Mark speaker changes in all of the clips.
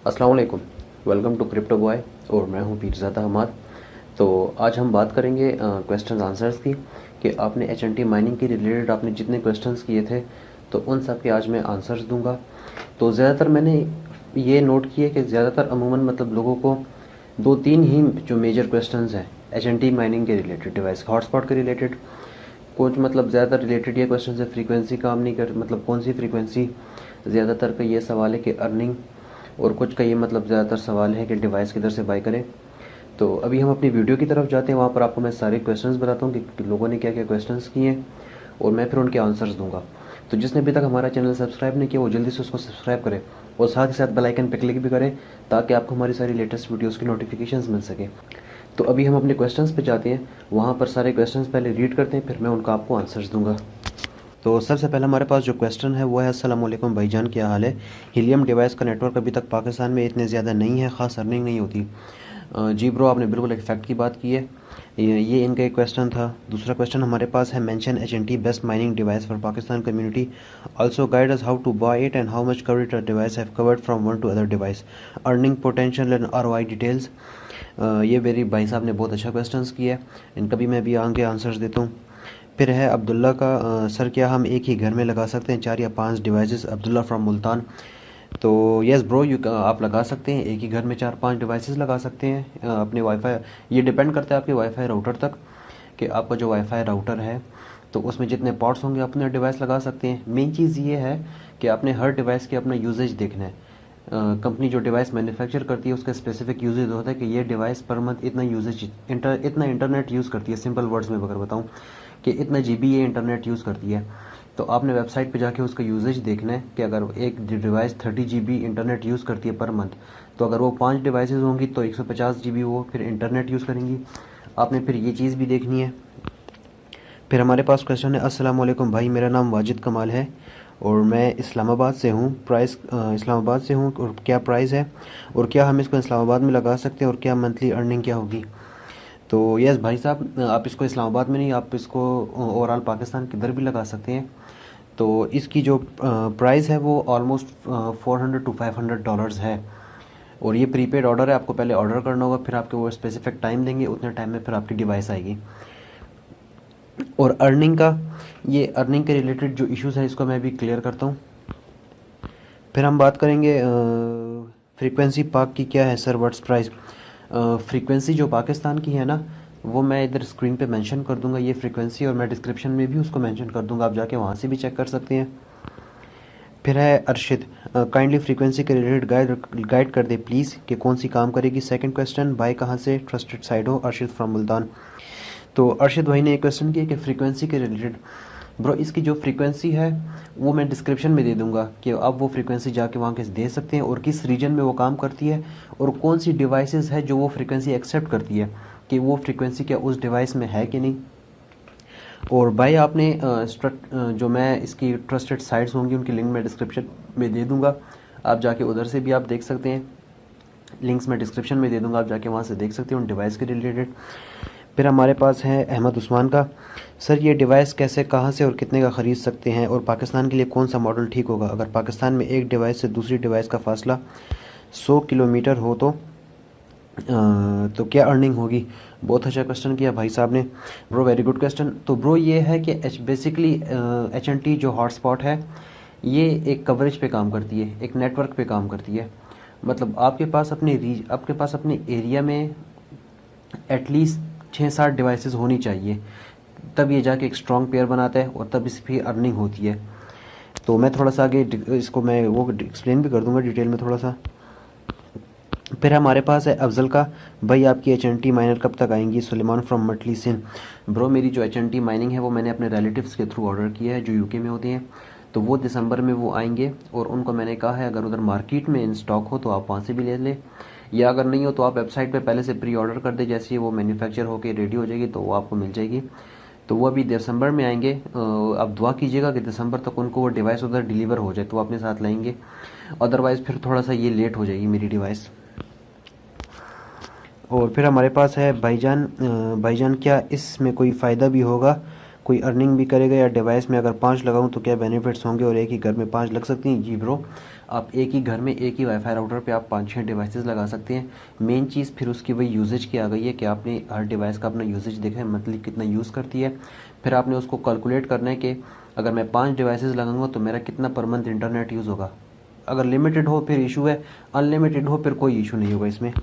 Speaker 1: अस्सलाम वालेकुम। Welcome to crypto boy और मैं हूं पीरज़ादा हमाद। तो आज हम बात करेंगे क्वेश्चन आंसर्स की कि आपने एच.एन.टी माइनिंग के रिलेटेड आपने जितने क्वेश्चंस किए थे तो उन सब के आज मैं आंसर्स दूंगा। तो ज़्यादातर मैंने ये नोट किए कि ज़्यादातर अमूमन मतलब लोगों को दो तीन ही जो मेजर क्वेश्चंस हैं एच.एन.टी माइनिंग के रिलेटेड, डिवाइस हॉटस्पॉट के रिलेटेड, कुछ मतलब ज़्यादातर रिलेटेड ये क्वेश्चन है फ्रीक्वेंसी काम नहीं कर, मतलब कौन सी फ्रीक्वेंसी, ज़्यादातर का ये सवाल है कि अर्निंग, और कुछ का ये मतलब ज़्यादातर सवाल है कि डिवाइस किधर से बाय करें। तो अभी हम अपनी वीडियो की तरफ जाते हैं, वहाँ पर आपको मैं सारे क्वेश्चंस बताता हूँ कि लोगों ने क्या क्या क्वेश्चंस किए हैं और मैं फिर उनके आंसर्स दूंगा। तो जिसने अभी तक हमारा चैनल सब्सक्राइब नहीं किया वो जल्दी से उसको सब्सक्राइब करें और साथ ही साथ बेल आइकन पर क्लिक भी करें ताकि आपको हमारी सारी लेटेस्ट वीडियोज़ की नोटिफिकेशन मिल सके। तो अभी हम अपने क्वेश्चंस पे जाते हैं, वहाँ पर सारे क्वेश्चंस पहले रीड करते हैं, फिर मैं उनका आपको आंसर्स दूंगा। तो सबसे पहला हमारे पास जो क्वेश्चन है वो है, अस्सलाम वालेकुम भाईजान, क्या हाल है? हीलियम डिवाइस का नेटवर्क अभी तक पाकिस्तान में इतने ज़्यादा नहीं है, ख़ास अर्निंग नहीं होती। जी ब्रो, आपने बिल्कुल एक फैक्ट की बात की है। ये इनका एक क्वेश्चन था। दूसरा क्वेश्चन हमारे पास है, mention HNT best mining device for Pakistan community, also guide us how to buy it and how much coverage the device have covered from one to other device, earning potential and ROI details. ये मेरी भाई साहब ने बहुत अच्छा question किया है, इनका भी मैं भी आगे आंसर्स देता हूँ। फिर है अब्दुल्ला का, सर क्या हम एक ही घर में लगा सकते हैं 4 या 5 डिवाइसेस? अब्दुल्ला फ्रॉम मुल्तान। तो यस ब्रो, आप लगा सकते हैं, एक ही घर में 4-5 डिवाइसेस लगा सकते हैं अपने वाईफाई। ये डिपेंड करता है आपके वाईफाई राउटर तक कि आपका जो वाईफाई राउटर है तो उसमें जितने पोर्ट्स होंगे अपने डिवाइस लगा सकते हैं। मेन चीज़ ये है कि आपने हर डिवाइस के अपना यूजेज देखना है। कंपनी जो डिवाइस मैन्युफैक्चर करती है उसका स्पेसिफिक यूजेज होता है कि ये डिवाइस पर मंथ इतना यूजेज, इतना इंटरनेट यूज़ करती है। सिंपल वर्ड्स में अगर बताऊँ कि इतना जीबी ये इंटरनेट यूज़ करती है, तो आपने वेबसाइट पे जाके उसका यूजेज देखना है कि अगर एक डिवाइस 30 जीबी इंटरनेट यूज़ करती है पर मंथ, तो अगर वो 5 डिवाइसेस होंगी तो 150 जीबी वो फिर इंटरनेट यूज़ करेंगी। आपने फिर ये चीज़ भी देखनी है। फिर हमारे पास क्वेश्चन है, अस्सलाम वालेकुम भाई, मेरा नाम वाजिद कमाल है और मैं इस्लामाबाद से हूँ। इस्लामाबाद से हूँ और क्या प्राइस है और क्या हम इसको इस्लामाबाद में लगा सकते हैं और क्या मंथली अर्निंग क्या होगी? तो यस भाई साहब, आप इसको इस्लामाबाद में नहीं, आप इसको ओवरऑल पाकिस्तान किधर भी लगा सकते हैं। तो इसकी जो प्राइस है वो ऑलमोस्ट $400 to $500 है और ये प्रीपेड ऑर्डर है। आपको पहले ऑर्डर करना होगा, फिर आपके वो स्पेसिफिक टाइम देंगे, उतने टाइम में फिर आपकी डिवाइस आएगी। और अर्निंग का, ये अर्निंग के रिलेटेड जो इश्यूज़ हैं इसको मैं भी क्लियर करता हूँ। फिर हम बात करेंगे फ्रीक्वेंसी पाक की क्या है सर, व्हाट्स प्राइस? फ्रीक्वेंसी जो पाकिस्तान की है ना, वो मैं इधर स्क्रीन पे मेंशन कर दूंगा ये फ्रीक्वेंसी, और मैं डिस्क्रिप्शन में भी उसको मेंशन कर दूंगा, आप जाके वहाँ से भी चेक कर सकते हैं। फिर है अरशद, काइंडली फ्रीक्वेंसी के रिलेटेड गाइड कर दे प्लीज़ कि कौन सी काम करेगी। सेकंड क्वेश्चन, बाय कहाँ से, ट्रस्टेड साइट हो, अरशद फ्रॉम मुल्तान। तो अरशद भाई ने एक क्वेश्चन किया कि फ्रीक्वेंसी के रिलेटेड, ब्रो इसकी जो फ्रीक्वेंसी है वो मैं डिस्क्रिप्शन में दे दूंगा कि आप वो फ्रीक्वेंसी जाके वहाँ के दे सकते हैं और किस रीजन में वो काम करती है और कौन सी डिवाइसेस है जो वो फ्रीक्वेंसी एक्सेप्ट करती है कि वो फ्रीक्वेंसी क्या उस डिवाइस में है कि नहीं। और भाई आपने जो मैं इसकी ट्रस्टेड साइट्स होंगी उनकी लिंक मैं डिस्क्रिप्शन में दे दूंगा, आप जाके उधर से भी आप देख सकते हैं। लिंक्स मैं डिस्क्रिप्शन में दे दूंगा, आप जाके वहाँ से देख सकते हैं उन डिवाइस के रिलेटेड। फिर हमारे पास है अहमद उस्मान का, सर ये डिवाइस कैसे, कहाँ से और कितने का ख़रीद सकते हैं और पाकिस्तान के लिए कौन सा मॉडल ठीक होगा? अगर पाकिस्तान में एक डिवाइस से दूसरी डिवाइस का फासला 100 किलोमीटर हो तो क्या अर्निंग होगी? बहुत अच्छा क्वेश्चन किया भाई साहब ने, ब्रो वेरी गुड क्वेश्चन। तो ब्रो ये है कि बेसिकली एच.एन.टी जो हॉटस्पॉट है ये एक कवरेज पे काम करती है, एक नेटवर्क पे काम करती है। मतलब आपके पास अपने एरिया में एटलीस्ट 6-7 डिवाइसेस होनी चाहिए, तब ये जाके एक स्ट्रॉन्ग पेयर बनाता है और तब इसकी अर्निंग होती है। तो मैं थोड़ा सा आगे इसको मैं वो एक्सप्लेन भी कर दूंगा डिटेल में थोड़ा सा। फिर हमारे पास है अफजल का, भाई आपकी एच.एन.टी माइनर कब तक आएंगी? सुलेमान फ्रॉम मटली सिंध। ब्रो मेरी जो एच.एन.टी माइनिंग है वो मैंने अपने रिलेटिव्स के थ्रू ऑर्डर किया है जो यूके में होते हैं, तो वो दिसंबर में वो आएंगे और उनको मैंने कहा है अगर उधर मार्केट में इन स्टॉक हो तो आप वहाँ से भी ले लें, या अगर नहीं हो तो आप वेबसाइट पे पहले से प्री ऑर्डर कर दे, जैसे ही वो मैन्युफैक्चर होकर रेडी हो जाएगी तो वो आपको मिल जाएगी। तो वो अभी दिसंबर में आएंगे। अब दुआ कीजिएगा कि दिसंबर तक उनको वो डिवाइस उधर डिलीवर हो जाए तो वो अपने साथ लाएंगे, अदरवाइज़ फिर थोड़ा सा ये लेट हो जाएगी मेरी डिवाइस। और फिर हमारे पास है भाईजान, भाईजान क्या इसमें कोई फ़ायदा भी होगा? कोई अर्निंग भी करेगा, या डिवाइस में अगर 5 लगाऊं तो क्या बेनिफिट्स होंगे और एक ही घर में 5 लग सकती हैं? जी ब्रो, आप एक ही घर में एक ही वाईफाई राउटर पे आप 5-6 डिवाइसेस लगा सकते हैं। मेन चीज़ फिर उसकी वही यूजेज की आ गई है कि आपने हर डिवाइस का अपना यूजेज देखा है, मंथली कितना यूज़ करती है। फिर आपने उसको कैलकुलेट करना है कि अगर मैं 5 डिवाइसेस लगाऊंगा तो मेरा कितना पर मंथ इंटरनेट यूज़ होगा। अगर लिमिटेड हो फिर इशू है, अनलिमिटेड हो फिर कोई इशू नहीं होगा इसमें।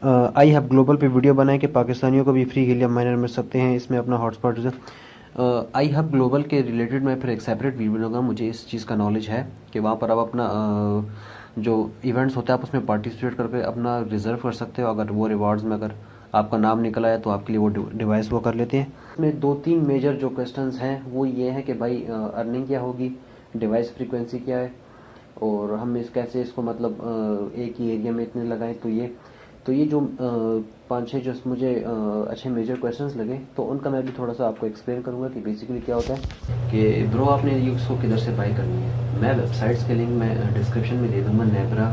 Speaker 1: आई हैव ग्लोबल पे वीडियो बनाए कि पाकिस्तानियों को भी फ्री हीलियम माइनर मिल सकते हैं, इसमें अपना हॉटस्पॉट। आई हैव ग्लोबल के रिलेटेड मैं फिर एक सेपरेट वीडियो बनाऊंगा, मुझे इस चीज़ का नॉलेज है कि वहाँ पर आप अपना जो इवेंट्स होता है आप उसमें पार्टिसिपेट करके अपना रिजर्व कर सकते हो। अगर वो रिवार्ड्स में अगर आपका नाम निकल आया तो आपके लिए वो डिवाइस वो कर लेते हैं। इसमें 2-3 मेजर जो क्वेश्चंस हैं वो ये है कि भाई अर्निंग क्या होगी, डिवाइस फ्रीक्वेंसी क्या है, और हम इस कैसे इसको मतलब एक ही एरिया में इतने लगाएं। तो ये जो 5-6 जो मुझे अच्छे मेजर क्वेश्चंस लगे तो उनका मैं भी थोड़ा सा आपको एक्सप्लेन करूंगा कि बेसिकली क्या होता है कि ब्रो आपने ये उसको किधर से बाय करनी है। मैं वेबसाइट्स के लिंक मैं डिस्क्रिप्शन में दे दूंगा, नेब्रा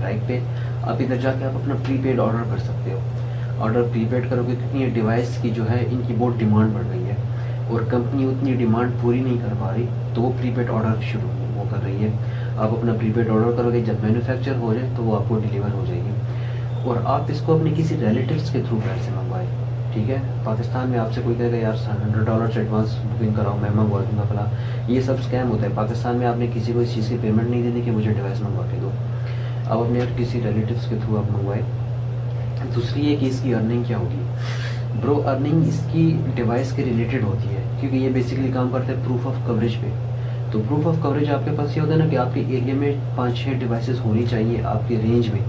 Speaker 1: राइट पे आप इधर जाके आप अपना प्रीपेड ऑर्डर कर सकते हो। ऑर्डर प्रीपेड करोगे क्योंकि ये डिवाइस की जो है इनकी बहुत डिमांड बढ़ गई है और कंपनी उतनी डिमांड पूरी नहीं कर पा रही, तो वो प्रीपेड ऑर्डर शुरू वो कर रही है। आप अपना प्रीपेड ऑर्डर करोगे, जब मैन्युफैक्चर हो जाए तो वो आपको डिलीवर हो जाएगी और आप इसको अपने किसी रिलेटिव्स के थ्रू पैसे मंगवाए। ठीक है, पाकिस्तान में आपसे कोई कहेगा यार $100 से एडवांस बुकिंग कराओ, मैं मंगवा दूंगा भला, ये सब स्कैम होता है। पाकिस्तान में आपने किसी को इस चीज़ की पेमेंट नहीं देनी कि मुझे डिवाइस मंगवा के दो, आप अपने किसी रिलेटिव्स के थ्रू आप मंगवाए। दूसरी है कि इसकी अर्निंग क्या होगी। ब्रो अर्निंग इसकी डिवाइस के रिलेटेड होती है क्योंकि ये बेसिकली काम करते हैं प्रूफ ऑफ कवरेज पे। तो प्रूफ ऑफ कवरेज आपके पास ये होता है ना कि आपके एरिया में 5-6 डिवाइसेस होनी चाहिए आपके रेंज में।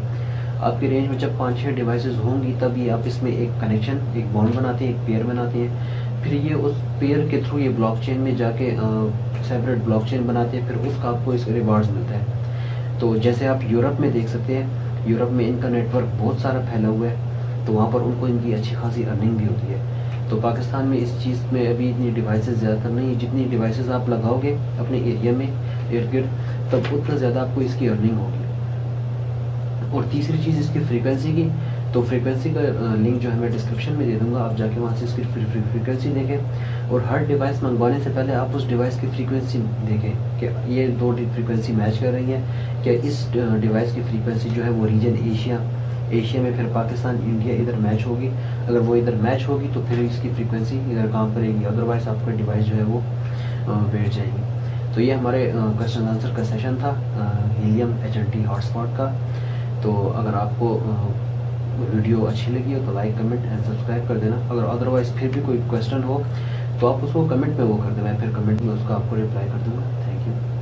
Speaker 1: आपकी रेंज में जब 5-6 डिवाइसेस होंगी तभी आप इसमें एक कनेक्शन, एक बॉन्ड बनाते हैं, एक पेयर बनाते हैं। फिर ये उस पेयर के थ्रू ये ब्लॉकचेन में जाके सेपरेट ब्लॉकचेन बनाते हैं, फिर उसका आपको इस रिवार्ड्स मिलता है। तो जैसे आप यूरोप में देख सकते हैं, यूरोप में इनका नेटवर्क बहुत सारा फैला हुआ है, तो वहाँ पर उनको इनकी अच्छी खासी अर्निंग भी होती है। तो पाकिस्तान में इस चीज़ में अभी इतनी डिवाइसेस ज़्यादातर नहीं, जितनी डिवाइसेस आप लगाओगे अपने एरिया में इर्द गिर्द तब उतना ज़्यादा आपको इसकी अर्निंग होगी। और तीसरी चीज़ इसकी फ्रीक्वेंसी की, तो फ्रीक्वेंसी का लिंक जो है मैं डिस्क्रिप्शन में दे दूंगा, आप जाके वहाँ से इसकी फ्रीक्वेंसी देखें और हर डिवाइस मंगवाने से पहले आप उस डिवाइस की फ्रीक्वेंसी देखें कि ये दो फ्रीक्वेंसी मैच कर रही है क्या। इस डिवाइस की फ्रीक्वेंसी जो है वो रीजन एशिया में, फिर पाकिस्तान, इंडिया इधर मैच होगी। अगर वो इधर मैच होगी तो फिर इसकी फ्रीक्वेंसी इधर काम करेगी, अदरवाइज आपका डिवाइस जो है वो बैठ जाएगी। तो ये हमारे क्वेश्चन आंसर का सेशन था हीलियम HNT हॉटस्पॉट का। तो अगर आपको वीडियो अच्छी लगी हो तो लाइक, कमेंट एंड सब्सक्राइब कर देना। अगर अदरवाइज फिर भी कोई क्वेश्चन हो तो आप उसको कमेंट में वो कर देना, मैं फिर कमेंट में उसका आपको रिप्लाई कर दूंगा। Thank you.